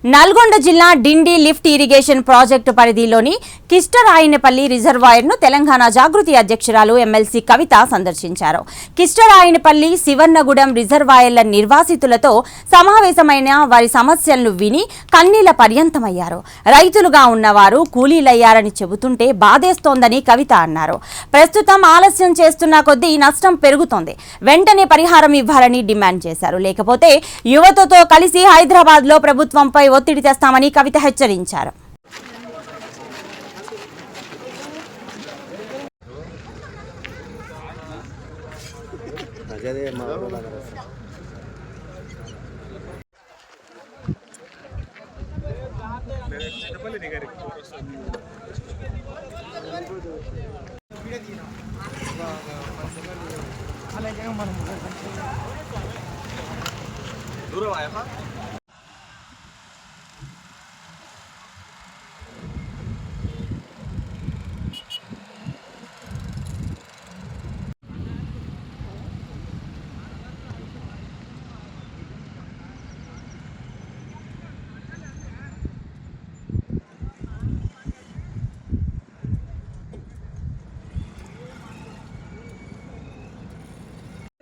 నల్గొండ జిల్లా డిండి lift irrigation project పరిధిలోని కిష్టరాయనపల్లి రిజర్వాయర్ను తెలంగాణ జాగృతి అధ్యక్షురాలు ఎమ్మెల్సీ కవిత సందర్శించారు. కిష్టరాయనపల్లి, శివన్నగూడెం రిజర్వాయర్ల నిర్వాసితులతో సమావేశమైన వారి సమస్యలను విని కన్నీళ్ల పర్యంతమయ్యారు. రైతులుగా ఉన్నవారు కూలీలయ్యారని చెబుతుంటే బాధేస్తోందని కవిత అన్నారు. ప్రస్తుతం ఆలస్యం చేస్తున్న కొద్దీ నష్టం పెరుగుతోంది. వెంటనే పరిహారం ఇవ్వాలని డిమాండ్ చేశారు. లేకపోతే యువతతో కలిసి హైదరాబాద్లో ప్రభుత్వంపై ఒత్తిడి తెస్తామని కవిత హెచ్చరించారు.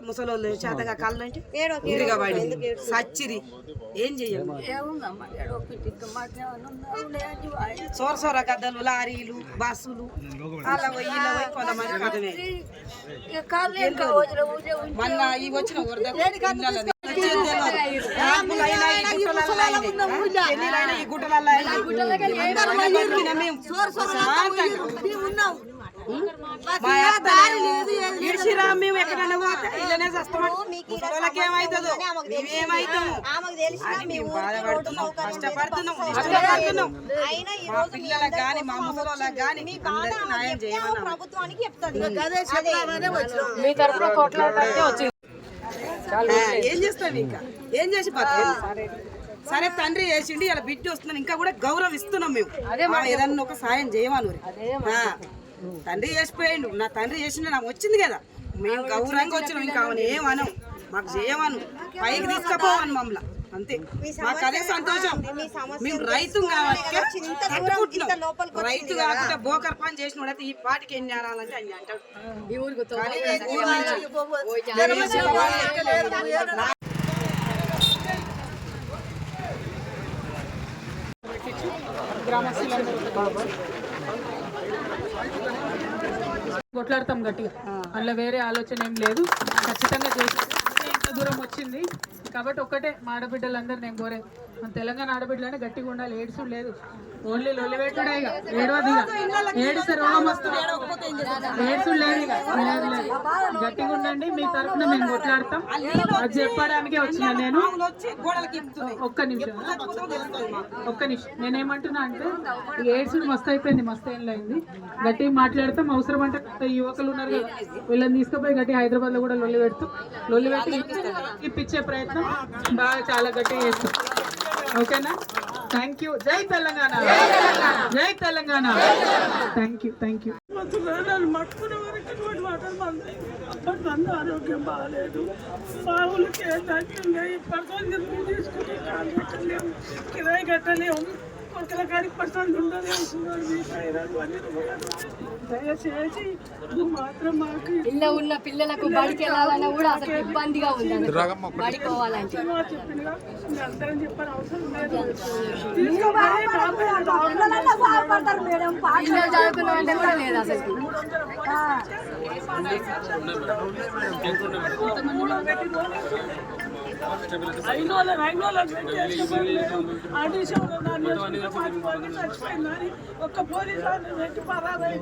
ముసలోళ్ళు చేతగా కళ్ళంటే ఇరగబడి సచ్చిరి ఏం చెయ్యాలి? సోర గద్దలు, లారీలు, బస్సులు అలా పోయి కొంతమంది కథమే. మొన్న ఈ వచ్చిన ఈ గుట్టలల్లో మేము ఎక్కడన్నా పోతే ఇళ్ళనే చేస్తామని ఏమవుతుందో మేమేమవుతాము బాధపడుతున్నాం, కష్టపడుతున్నాం, ఇష్టపడుతున్నాం. మా పిల్లలకు కానీ మా ముసలోళ్ళకి కానీ న్యాయం చేయమన్నాం. ఏం చేస్తాం? ఇంకా ఏం చేసి బతకాలి? సరే తండ్రి చేసిండి, ఇలా బిడ్డ వస్తున్నాను, ఇంకా కూడా గౌరవిస్తున్నాం మేము. ఏదన్నా ఒక సాయం చేయమను. తండ్రి చేసిపోయిండు, నా తండ్రి చేసిండు, నాకు వచ్చింది కదా, మేము గౌరవంగా వచ్చినాం. ఇంకా అవన్నీ ఏమనం, మాకు చేయమను, పైకి తీసుకుపోవను మమ్మల్ని, అంతే. మాకు అదే సంతోషం. మేము రైతు కాబట్టి రైతు కాకుండా బోకర్ పని చేసిన వాడైతే ఈ పాటికి ఎన్ని ఆనాలంటే అన్ని అంటాడు. కొట్లాడతాం గట్టిగా, అందులో వేరే ఆలోచన ఏం లేదు. ఖచ్చితంగా చేసి ఇంత దూరం వచ్చింది కాబట్టి ఒక్కటే మా ఆడబిడ్డలందరూ నేను కోరే, మన తెలంగాణ ఆడబిడ్డలనే గట్టిగా ఉండాలి. ఏడుసుడు లేదు, ఓన్లీ లొల్లిపెట్టుడే. ఇక ఏడవది, ఏడిస్తే రోగం వస్తుంది. ఏడుసుడు లేదు, ఇక లేదు లేదు, గట్టిగా ఉండండి. మీ తరఫున మేము కొట్లాడతాం. అది చెప్పడానికే వచ్చిన నేను. ఒక్క నిమిషం నేనేమంటున్నా అంటే, ఏడ్సుడు మస్తు అయిపోయింది, మస్తు ఏం అయింది. గట్టిగా మాట్లాడతాం. అవసరం అంటే యువకులు ఉన్నారు కదా, వీళ్ళని తీసుకుపోయి గట్టి హైదరాబాద్ లో కూడా లొల్లి పెడుతూ ఇప్పించే ప్రయత్నం బాగా చాలా గట్టిగా చేస్తాం. ఓకేనా? Thank you. జై తెలంగాణ, జై Telangana. Thank you, thank you. మట్టుకునే వరకు మాటలు మంది అప్పటి మంది ఆరోగ్యం బాగాలేదు. బావులకి ఏంటంటే పర్సెంట్ తీసుకుంటే కాలు కట్టలేము, కిరాయి కట్టలేము, కొడుకుల కాడికి పర్సెంట్ ఉండదు. దయచేసి మాత్రం మాకు ఇల్లు ఉన్న పిల్లలకు బడికి వెళ్ళాలన్నా కూడా అసలు ఇబ్బందిగా ఉంది. బడికోవాలంటే అందరం చెప్పని అవసరం లేదు. పిల్లలు చదువుకున్నామంటే కూడా లేదు అసలు. చచ్చిపోయిందని ఒక్క పోలీసు పెట్టి పరాదై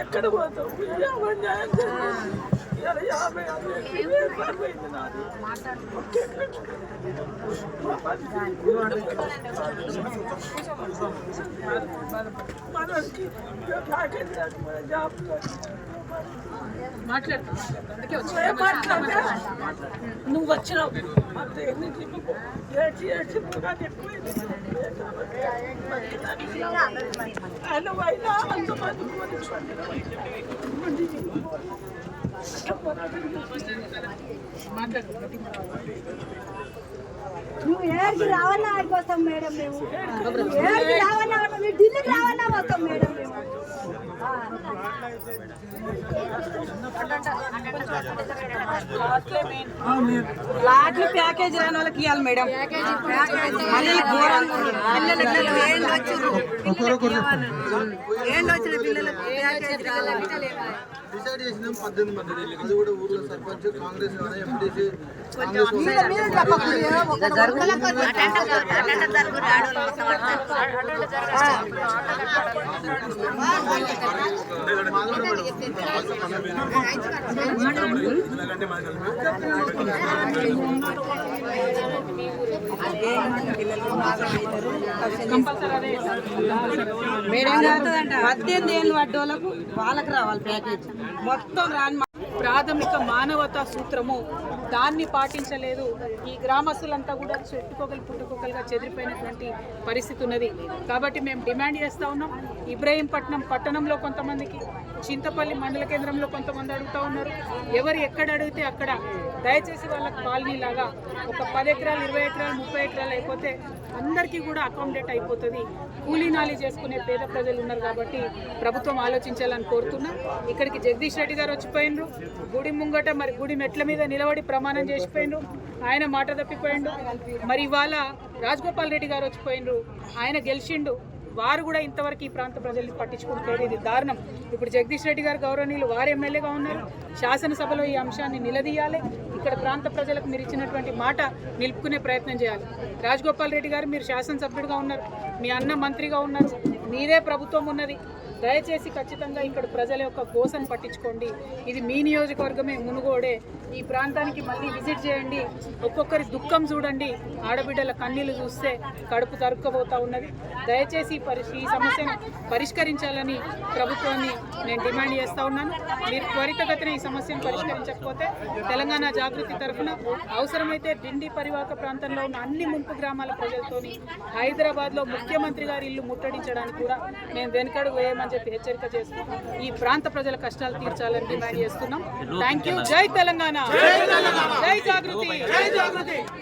ఎక్కడ పోతాం? మనకి అందుకే నువ్వు వచ్చినావు అంతే ఏడ్చి ఏడ్చి నాకు ఎక్కువైంది ఆయన అయినా అంతమంది నువ్వు ఏడికి రావాలన్నా ఆడికి వస్తాం మేడం మేము ఏడికి రావాలన్నా మీరు ఢిల్లీకి రావాలన్నా వస్తాం మేడం మేము లాట్లు ప్యాకేజ్ రాని వాళ్ళకి ఇవ్వాలి మేడం. మళ్ళీ ఘోరంగా డిసైడ్ చేసినాం 18 మంది అది కూడా ఊర్లో సర్పంచ్ కాంగ్రెస్ ఎంపీటీసీ మేడం గారు 18 ఏళ్ళు పడ్డోళ్ళకు వాళ్ళకి రావాలి ప్యాకేజ్ మొత్తం రాని. ప్రాథమిక మానవతా సూత్రము దాన్ని పాటించలేదు. ఈ గ్రామస్తులంతా కూడా చెట్టుకోగలు పుట్టుకోగలుగా చెదిరిపోయినటువంటి పరిస్థితి ఉన్నది. కాబట్టి మేము డిమాండ్ చేస్తూ ఉన్నాం. ఇబ్రహీంపట్నం పట్టణంలో కొంతమందికి, చింతపల్లి మండల కేంద్రంలో కొంతమంది అడుగుతూ ఉన్నారు. ఎవరు ఎక్కడ అడిగితే అక్కడ దయచేసి వాళ్ళకి కాలనీ లాగా ఒక 10 ఎకరాలు 20 ఎకరాలు 30 ఎకరాలు అయిపోతే అందరికీ కూడా అకామిడేట్ అయిపోతుంది. కూలీ నాలి చేసుకునే పేద ప్రజలు ఉన్నారు కాబట్టి ప్రభుత్వం ఆలోచించాలని కోరుతున్నా. ఇక్కడికి జగదీష్ రెడ్డి గారు వచ్చిపోయినరు. గుడి ముంగట మరి గుడి మెట్ల మీద నిలబడి ప్రమాణం చేసిపోయినరు. ఆయన మాట తప్పిపోయిండు. మరి ఇవాళ రాజగోపాల్ రెడ్డి గారు వచ్చిపోయినరు. ఆయన గెలిచిండు. వారు కూడా ఇంతవరకు ఈ ప్రాంత ప్రజల్ని పట్టించుకుంటారు. ఇది దారుణం. ఇప్పుడు జగదీష్ రెడ్డి గారు గౌరవనీయులు వారు ఎమ్మెల్యేగా ఉన్నారు. శాసనసభలో ఈ అంశాన్ని నిలదీయాలి. ఇక్కడ ప్రాంత ప్రజలకు మీరు ఇచ్చినటువంటి మాట నిలుపుకునే ప్రయత్నం చేయాలి. రాజగోపాల్ రెడ్డి గారు మీరు శాసనసభ్యుడిగా ఉన్నారు, మీ అన్న మంత్రిగా ఉన్నారు, మీదే ప్రభుత్వం ఉన్నది. దయచేసి ఖచ్చితంగా ఇక్కడ ప్రజల యొక్క కోసను పట్టించుకోండి. ఇది మీ నియోజకవర్గమే, మునుగోడే. ఈ ప్రాంతానికి మళ్ళీ విజిట్ చేయండి. ఒక్కొక్కరి దుఃఖం చూడండి. ఆడబిడ్డల కన్నీళ్లు చూస్తే కడుపు తరుక్కుపోతూ ఉన్నది. దయచేసి ఈ సమస్యను పరిష్కరించాలని ప్రభుత్వాన్ని నేను డిమాండ్ చేస్తూ ఉన్నాను. మీరు త్వరితగతిన ఈ సమస్యను పరిష్కరించకపోతే తెలంగాణ జాగృతి తరఫున అవసరమైతే డిండి పరివాహక ప్రాంతంలో ఉన్న అన్ని ముంపు గ్రామాల ప్రజలతోని హైదరాబాద్లో ముఖ్యమంత్రి గారి ఇల్లు ముట్టడించడానికి కూడా నేను వెనుకడుగు వేయమని చెప్పి హెచ్చరిక చేస్తూ ఈ ప్రాంత ప్రజల కష్టాలు తీర్చాలని డిమాండ్ చేస్తున్నాం. Thank you. జై తెలంగాణ, జై జాగృతి.